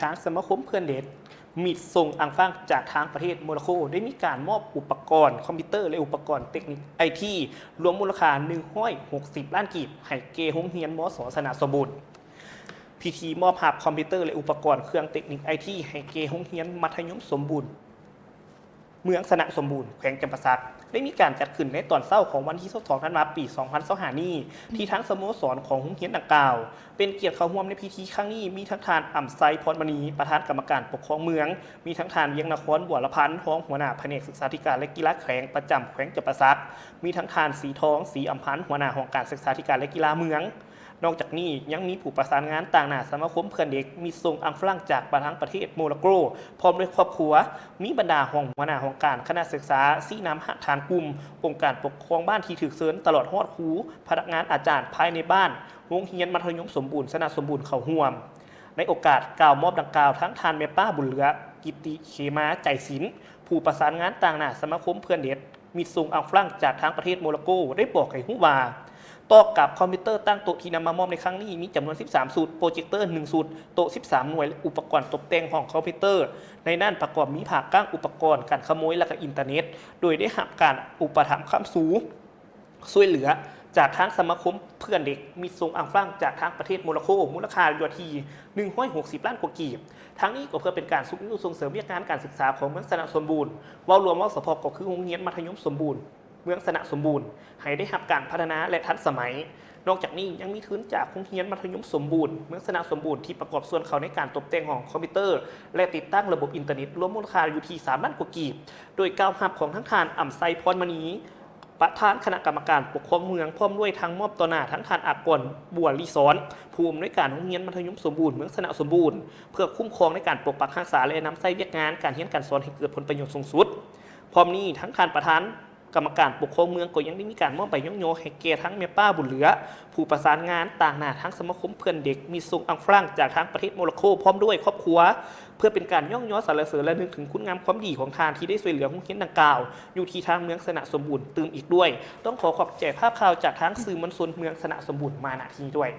ทางสมาคมเพื่อนเด็กมีส่งอังฟังจากทางประเทศโมร็อกโกได้มีการมอบอุปกรณ์คอมพิวเตอร์และอุปกรณ์เทคนิคไอทีรวมมูลค่า160 ล้านกีบให้เกโรงเรียนมสสนาสมบูรณ์พิธีมอบหับคอมพิวเตอร์และอุปกรณ์เครื่องเทคนิคไอทีให้เกโรงเรียนมัธยมสมบูรณ์เมืองสนะสมบูรณ์แขวงจำปาสักได้มีการจัดขึ้นในตอนเช้าของวันที่22 ธันวาคม ปี 2025 นี้ที่ทั้งสโมสรของโรงเรียนดังกล่าวเป็นเกียรติเข้าร่วมในพิธีครั้งนี้มีทั้งทานอ่ำไซพรมณีประธานกรรมการปกครองเมืองมีทั้งทานเวียงนครบัวละพันธ์ท้องหัวหน้าแผนกศึกษาธิการและกีฬาแขวงประจำแขวงจำปาสักมีทั้งทานสีทองสีอัมพันธ์หัวหน้าห้องการศึกษาธิการและกีฬาเมืองนอกจากนี้ยังมีผู้ประสานงานต่างหน้าสมาคมเพื่อนเด็กมีส่งอังฝรั่งจากประเทศโมร็อกโกพร้อมด้วยครอบครัวมีบรรดาห้องหัวหน้าห้องการคณะศึกษาซี่น้ำหฐานกลุ่มองค์การปกครองบ้านที่ถือเสริญตลอดฮอดครูพนักงานอาจารย์ภายในบ้านโรงเรียนมัธยมสมบูรณ์สนะสมบูรณ์เขาห่วมในโอกาสกล่าวมอบดังกล่าวทั้งทานแม่ป้าบุญเหลือกิติเขมาใจศิลป์ผู้ประสานงานต่างหน้าสมาคมเพื่อนเด็กมีส่งอังฝรั่งจากทางประเทศโมร็อกโกได้บอกให้ฮู้ว่าต่อกับคอมพิวเตอร์ตั้งโต๊ะที่นำมามอบในครั้งนี้มีจำนวน 13 สูตรโปรเจคเตอร์ 1 สูตรโต๊ะ 13 หน่วยและอุปกรณ์ตกแต่งของคอมพิวเตอร์ในด้านประกอบมีผ่าก้างอุปกรณ์การขโมยและก็อินเทอร์เน็ตโดยได้รับการอุปถัมภ์ค้ำสูงช่วยเหลือจากทางสมาคมเพื่อนเด็กมีส่งอังฝรั่งจากทางประเทศโมร็อกโกมูลค่าอยู่ที่160 ล้านกว่ากีบทั้งนี้ก็เพื่อเป็นการส่งเสริมวิทยาการการศึกษาของเมืองสนะสมบูรณ์ว่ารวมว่าสพก็คือโรงเรียนมัธยมสมบูรณ์เมืองสนะสมบูรณ์ให้ได้รับการพัฒนาและทันสมัยนอกจากนี้ยังมีทุนจากโรงเรียนมัธยมสมบูรณ์เมืองสนะสมบูรณ์ที่ประกอบส่วนเขาในการตกแต่งของคอมพิวเตอร์และติดตั้งระบบอินเทอร์เน็ตรวมมูลค่าอยู่ที่3 ล้านกว่ากีบโดยก้าวหับของทั้งทานอ่ำไซพรมณีประธานคณะกรรมการปกครองเมืองพร้อมด้วยทั้งมอบต่อหน้าทั้งทานอากรบัวลีสอนภูมิในการโรงเรียนมัธยมสมบูรณ์เมืองสนะสมบูรณ์เพื่อคุ้มครองในการปกปักรักษาและนำใช้เวียกงานการเรียนการสอนให้เกิดผลประโยชน์สูงสุดพร้อมนี้ทั้งทานประธานกรรมการปกครองเมืองก็ยังได้มีการมอบใบย่องโยให้แก่ทั้งแม่ป้าบุญเหลือผู้ประสานงานต่างหน้าทั้งสมาคมเพื่อนเด็กมีส่งอังฝรั่งจากทางประเทศโมร็อกโกพร้อมด้วยครอบครัวเพื่อเป็นการย่องย้อนสรรเสริญและนึกถึงคุณงามความดีของทานที่ได้ช่วยเหลือโรงเรียนดังกล่าวอยู่ที่ทางเมืองสนะสมบูรณ์ตื่มอีกด้วยต้องขอบใจภาพข่าวจากทางสื่อมวลชนเมืองสนะสมบูรณ์มาณที่ด้วย